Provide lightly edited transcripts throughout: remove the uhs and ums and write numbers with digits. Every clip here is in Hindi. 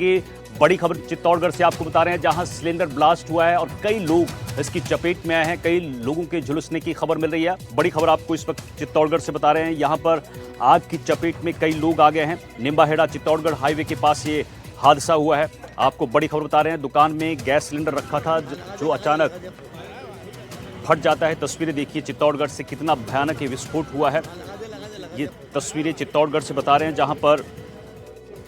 कि बड़ी खबर चित्तौड़गढ़ से आपको बता रहे हैं, जहां सिलेंडर ब्लास्ट हुआ है और कई लोग इसकी चपेट में आए हैं। कई लोगों के झुलसने की खबर मिल रही है। बड़ी खबर आपको इस वक्त चित्तौड़गढ़ से बता रहे हैं, यहां पर आग की चपेट में कई लोग आ गए हैं। निम्बाहेड़ा चित्तौड़गढ़ हाईवे के पास ये हादसा हुआ है। आपको बड़ी खबर बता रहे हैं, दुकान में गैस सिलेंडर रखा था जो अचानक फट जाता है। तस्वीरें देखिए चित्तौड़गढ़ से, कितना भयानक ये विस्फोट हुआ है। ये तस्वीरें चित्तौड़गढ़ से बता रहे हैं, जहां पर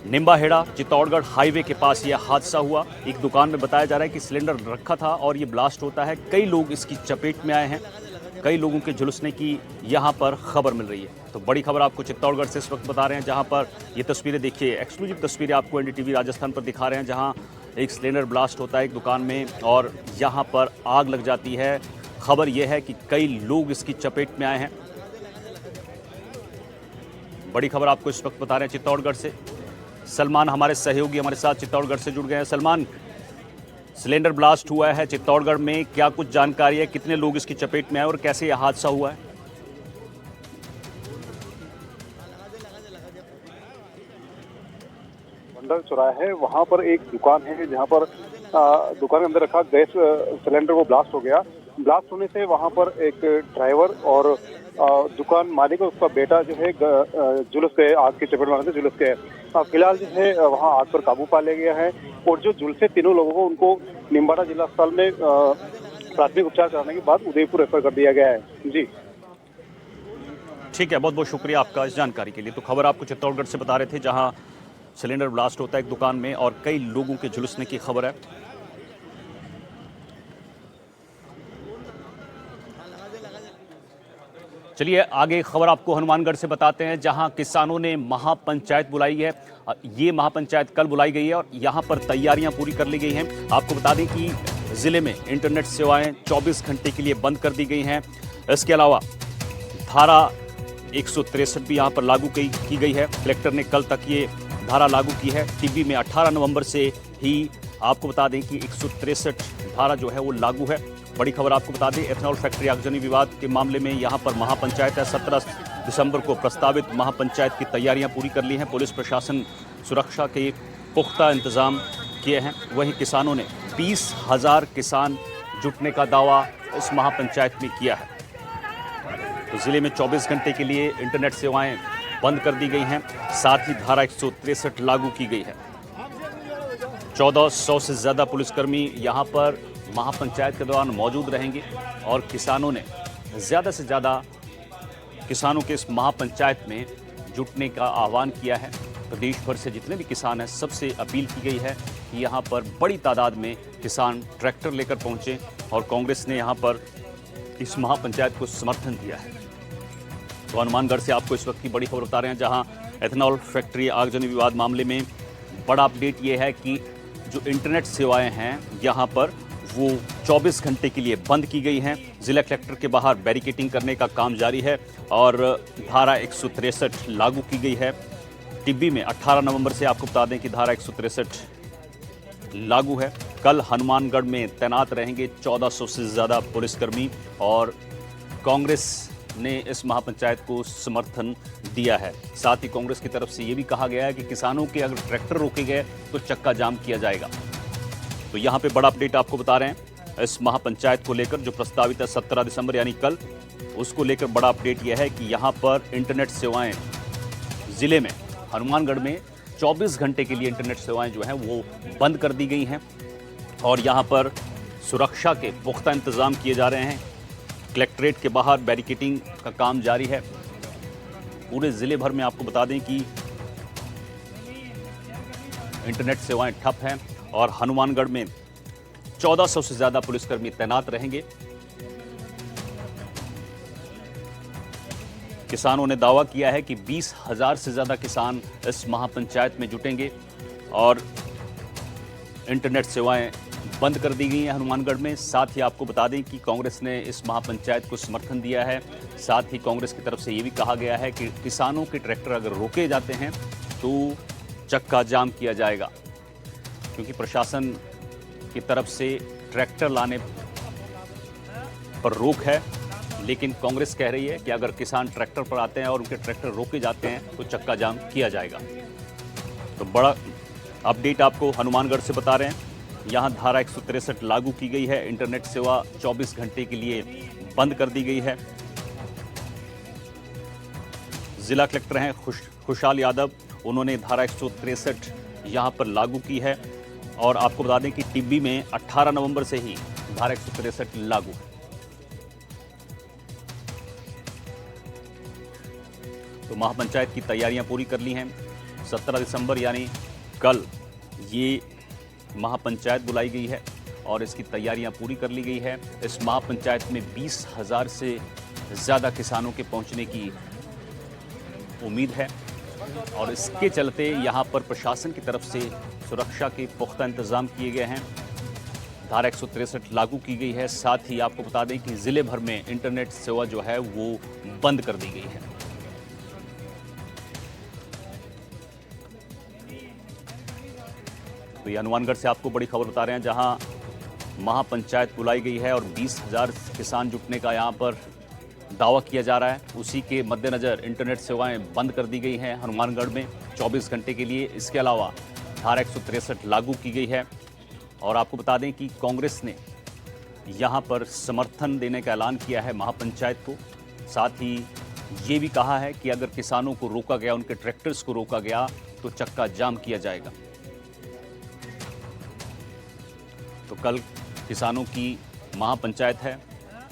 निम्बाहेड़ा चित्तौड़गढ़ हाईवे के पास यह हादसा हुआ। एक दुकान में बताया जा रहा है कि सिलेंडर रखा था और ये ब्लास्ट होता है। कई लोग इसकी चपेट में आए हैं। कई लोगों के झुलसने की यहां पर खबर मिल रही है। तो बड़ी खबर आपको चित्तौड़गढ़ से इस वक्त बता रहे हैं, जहां पर ये तस्वीरें देखिए, एक्सक्लूसिव तस्वीरें आपको एनडीटीवी राजस्थान पर दिखा रहे हैं, जहां एक सिलेंडर ब्लास्ट होता है एक दुकान में और यहां पर आग लग जाती है। खबर यह है कि कई लोग इसकी चपेट में आए हैं। बड़ी खबर आपको इस वक्त बता रहे हैं चित्तौड़गढ़ से। सलमान हमारे सहयोगी हमारे साथ चित्तौड़गढ़ से जुड़ गए हैं। सलमान, सिलेंडर ब्लास्ट हुआ है चित्तौड़गढ़ में, क्या कुछ जानकारी है? कितने लोग इसकी चपेट में आए और कैसे यह हादसा हुआ है? मंडल चौराहे वहां पर एक दुकान है, जहां पर दुकान के अंदर रखा गैस सिलेंडर वो ब्लास्ट हो गया। ब्लास्ट होने से वहां पर एक ड्राइवर और दुकान मालिक और उसका बेटा जो है झुलस गए, आग की चपेट में आने से झुलस गए। फिलहाल जो है वहां आग पर काबू पा लिया गया है और जो झुलसे तीनों लोगों को उनको निम्बाहेड़ा जिला अस्पताल में प्राथमिक उपचार कराने के बाद उदयपुर रेफर कर दिया गया है। जी ठीक है, बहुत बहुत शुक्रिया आपका इस जानकारी के लिए। तो खबर आपको चित्तौड़गढ़ से बता रहे थे, जहां सिलेंडर ब्लास्ट होता है एक दुकान में और कई लोगों के झुलसने की खबर है। चलिए आगे खबर आपको हनुमानगढ़ से बताते हैं, जहां किसानों ने महापंचायत बुलाई है। ये महापंचायत कल बुलाई गई है और यहां पर तैयारियां पूरी कर ली गई हैं। आपको बता दें कि जिले में इंटरनेट सेवाएं 24 घंटे के लिए बंद कर दी गई हैं। इसके अलावा धारा 163 भी यहां पर लागू की गई है। कलेक्टर ने कल तक ये धारा लागू की है। टिब्बी में 18 नवंबर से ही आपको बता दें कि 163 धारा जो है वो लागू है। बड़ी खबर आपको बता दें, एथेनॉल फैक्ट्री आगजनी विवाद के मामले में यहां पर महापंचायत है। 17 दिसंबर को प्रस्तावित महापंचायत की तैयारियां पूरी कर ली हैं। पुलिस प्रशासन सुरक्षा के पुख्ता इंतजाम किए हैं। वहीं किसानों ने 20,000 किसान जुटने का दावा इस महापंचायत में किया है। तो जिले में 24 घंटे के लिए इंटरनेट सेवाएं बंद कर दी गई हैं। साथ ही धारा 163 लागू की गई है। 1400 से ज्यादा पुलिसकर्मी यहां पर महापंचायत के दौरान मौजूद रहेंगे और किसानों ने ज़्यादा से ज़्यादा किसानों के इस महापंचायत में जुटने का आह्वान किया है। प्रदेश भर से जितने भी किसान हैं, सबसे अपील की गई है कि यहाँ पर बड़ी तादाद में किसान ट्रैक्टर लेकर पहुँचें और कांग्रेस ने यहाँ पर इस महापंचायत को समर्थन दिया है। तो हनुमानगढ़ से आपको इस वक्त की बड़ी खबर बता रहे हैं, जहाँ एथेनॉल फैक्ट्री आगजनी विवाद मामले में बड़ा अपडेट ये है कि जो इंटरनेट सेवाएँ हैं यहाँ पर वो 24 घंटे के लिए बंद की गई हैं। जिला कलेक्टर के बाहर बैरिकेटिंग करने का काम जारी है और धारा 163 लागू की गई है। टिब्बी में 18 नवंबर से आपको बता दें कि धारा 163 लागू है। कल हनुमानगढ़ में तैनात रहेंगे 1400 से ज़्यादा पुलिसकर्मी और कांग्रेस ने इस महापंचायत को समर्थन दिया है। साथ ही कांग्रेस की तरफ से ये भी कहा गया है कि किसानों के अगर ट्रैक्टर रोके गए तो चक्का जाम किया जाएगा। तो यहाँ पे बड़ा अपडेट आपको बता रहे हैं इस महापंचायत को लेकर, जो प्रस्तावित है 17 दिसंबर यानी कल, उसको लेकर बड़ा अपडेट यह है कि यहाँ पर इंटरनेट सेवाएं जिले में हनुमानगढ़ में 24 घंटे के लिए इंटरनेट सेवाएं जो हैं वो बंद कर दी गई हैं और यहाँ पर सुरक्षा के पुख्ता इंतजाम किए जा रहे हैं। कलेक्ट्रेट के बाहर बैरिकेटिंग का काम जारी है। पूरे जिले भर में आपको बता दें कि इंटरनेट सेवाएं ठप हैं और हनुमानगढ़ में 1400 से ज्यादा पुलिसकर्मी तैनात रहेंगे। किसानों ने दावा किया है कि 20,000 से ज्यादा किसान इस महापंचायत में जुटेंगे और इंटरनेट सेवाएं बंद कर दी गई हैं हनुमानगढ़ में। साथ ही आपको बता दें कि कांग्रेस ने इस महापंचायत को समर्थन दिया है। साथ ही कांग्रेस की तरफ से ये भी कहा गया है कि किसानों के ट्रैक्टर अगर रोके जाते हैं तो चक्का जाम किया जाएगा, क्योंकि प्रशासन की तरफ से ट्रैक्टर लाने पर रोक है। लेकिन कांग्रेस कह रही है कि अगर किसान ट्रैक्टर पर आते हैं और उनके ट्रैक्टर रोके जाते हैं तो चक्का जाम किया जाएगा। तो बड़ा अपडेट आपको हनुमानगढ़ से बता रहे हैं। यहाँ धारा 163 लागू की गई है। इंटरनेट सेवा 24 घंटे के लिए बंद कर दी गई है। जिला कलेक्टर हैं खुशहाल यादव, उन्होंने धारा 163 यहाँ पर लागू की है। और आपको बता दें कि टिब्बी में 18 नवंबर से ही धारा 163 लागू है। तो महापंचायत की तैयारियां पूरी कर ली हैं। 17 दिसंबर यानी कल ये महापंचायत बुलाई गई है और इसकी तैयारियां पूरी कर ली गई है। इस महापंचायत में 20,000 से ज़्यादा किसानों के पहुंचने की उम्मीद है और इसके चलते यहां पर प्रशासन की तरफ से सुरक्षा के पुख्ता इंतजाम किए गए हैं। धारा 163 लागू की गई है। साथ ही आपको बता दें कि जिले भर में इंटरनेट सेवा जो है वो बंद कर दी गई है। तो ये हनुमानगढ़ से आपको बड़ी खबर बता रहे हैं, जहां महापंचायत बुलाई गई है और 20,000 किसान जुटने का यहां पर दावा किया जा रहा है। उसी के मद्देनज़र इंटरनेट सेवाएं बंद कर दी गई हैं हनुमानगढ़ में 24 घंटे के लिए। इसके अलावा धारा 163 लागू की गई है और आपको बता दें कि कांग्रेस ने यहां पर समर्थन देने का ऐलान किया है महापंचायत को। साथ ही ये भी कहा है कि अगर किसानों को रोका गया, उनके ट्रैक्टर्स को रोका गया तो चक्का जाम किया जाएगा। तो कल किसानों की महापंचायत है।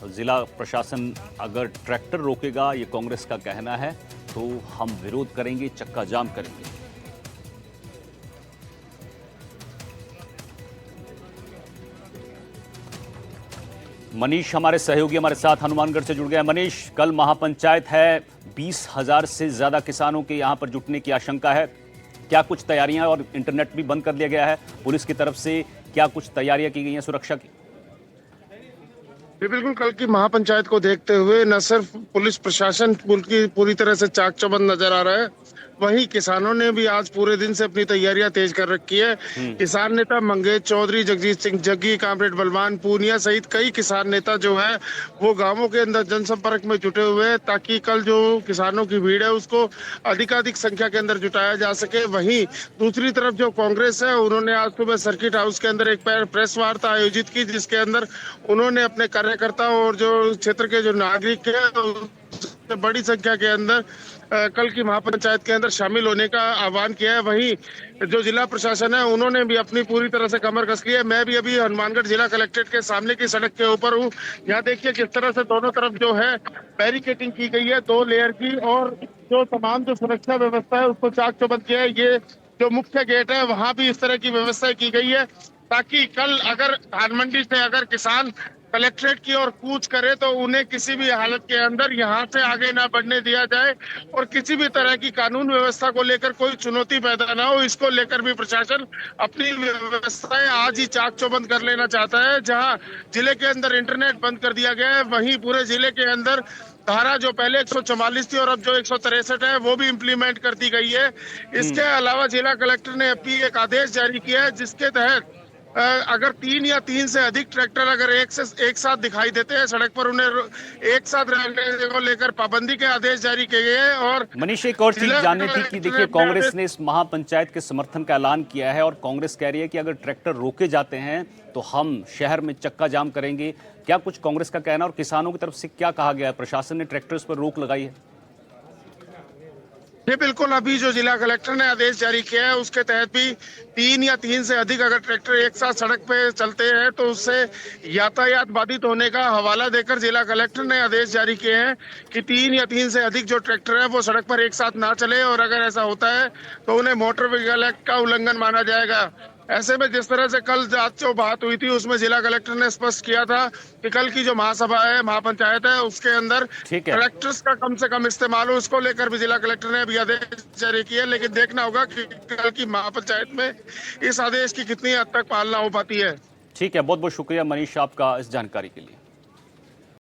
जिला प्रशासन अगर ट्रैक्टर रोकेगा, ये कांग्रेस का कहना है, तो हम विरोध करेंगे, चक्का जाम करेंगे। मनीष हमारे सहयोगी हमारे साथ हनुमानगढ़ से जुड़ गए। मनीष, कल महापंचायत है, 20,000 से ज्यादा किसानों के यहां पर जुटने की आशंका है। क्या कुछ तैयारियां, और इंटरनेट भी बंद कर दिया गया है, पुलिस की तरफ से क्या कुछ तैयारियां की गई हैं सुरक्षा की? बिल्कुल, कल की महापंचायत को देखते हुए न सिर्फ पुलिस प्रशासन पूरी तरह से चाक चौबंद नजर आ रहा है, वहीं किसानों ने भी आज पूरे दिन से अपनी तैयारियां तेज कर रखी है। किसान नेता मंगेश चौधरी, जगजीत सिंह जग्गी, कामरेड बलवान पूनिया सहित कई किसान नेता जो है वो गांवों के अंदर जनसंपर्क में जुटे हुए हैं, ताकि कल जो किसानों की भीड़ है उसको अधिकाधिक संख्या के अंदर जुटाया जा सके। वहीं दूसरी तरफ जो कांग्रेस है, उन्होंने आज सुबह सर्किट हाउस के अंदर एक प्रेस वार्ता आयोजित की, जिसके अंदर उन्होंने अपने कार्यकर्ताओं और जो क्षेत्र के जो नागरिक है बड़ी संख्या के अंदर कल की महापंचायत के अंदर शामिल होने का आह्वान किया है। वहीं जो जिला प्रशासन है, उन्होंने भी अपनी पूरी तरह से कमर कस ली है। मैं भी अभी हनुमानगढ़ जिला कलेक्ट्रेट के सामने की सड़क के ऊपर हूँ। यहाँ देखिए किस तरह से दोनों तरफ जो है बैरिकेडिंग की गई है 2 लेयर की, और जो तमाम जो सुरक्षा व्यवस्था है उसको चाक चौबंद किया है। ये जो मुख्य गेट है वहां भी इस तरह की व्यवस्था की गई है, ताकि कल अगर धान मंडी से अगर किसान कलेक्ट्रेट की ओर कूच करे तो उन्हें किसी भी हालत के अंदर यहाँ से आगे ना बढ़ने दिया जाए और किसी भी तरह की कानून व्यवस्था को लेकर कोई चुनौती पैदा ना हो। इसको लेकर भी प्रशासन अपनी व्यवस्थाएं आज ही चाक चौबंद कर लेना चाहता है। जहाँ जिले के अंदर इंटरनेट बंद कर दिया गया है, वहीं पूरे जिले के अंदर धारा जो पहले 144 थी और अब जो 163 है वो भी इम्प्लीमेंट कर दी गई है। इसके अलावा जिला कलेक्टर ने अभी एक आदेश जारी किया है, जिसके तहत अगर 3 या 3 से अधिक ट्रैक्टर अगर एक साथ दिखाई देते हैं सड़क पर, उन्हें एक साथ रहने को लेकर पाबंदी के आदेश जारी किए गए हैं। और मनीष, एक और चीज जाननी थी कि देखिए, कांग्रेस ने इस महापंचायत के समर्थन का ऐलान किया है और कांग्रेस कह रही है कि अगर ट्रैक्टर रोके जाते हैं तो हम शहर में चक्का जाम करेंगे। क्या कुछ कांग्रेस का कहना और किसानों की तरफ से क्या कहा गया है? प्रशासन ने ट्रैक्टर्स पर रोक लगाई है? जी बिल्कुल, अभी जो जिला कलेक्टर ने आदेश जारी किया है उसके तहत भी 3 या 3 से अधिक अगर ट्रैक्टर एक साथ सड़क पे चलते हैं तो उससे यातायात बाधित होने का हवाला देकर जिला कलेक्टर ने आदेश जारी किए हैं कि 3 या 3 से अधिक जो ट्रैक्टर है वो सड़क पर एक साथ ना चले, और अगर ऐसा होता है तो उन्हें मोटर व्हीकल एक्ट का उल्लंघन माना जाएगा। ऐसे में जिस तरह से कल जो बात हुई थी उसमें जिला कलेक्टर ने स्पष्ट किया था कि कल की जो महासभा है, महापंचायत है, उसके अंदर ट्रैक्टर्स का कम से कम इस्तेमाल हो, उसको लेकर भी जिला कलेक्टर ने अभी आदेश जारी किया। लेकिन देखना होगा कि कल की महापंचायत में इस आदेश की कितनी हद तक पालना हो पाती है। ठीक है, बहुत बहुत शुक्रिया मनीष आपका इस जानकारी के लिए।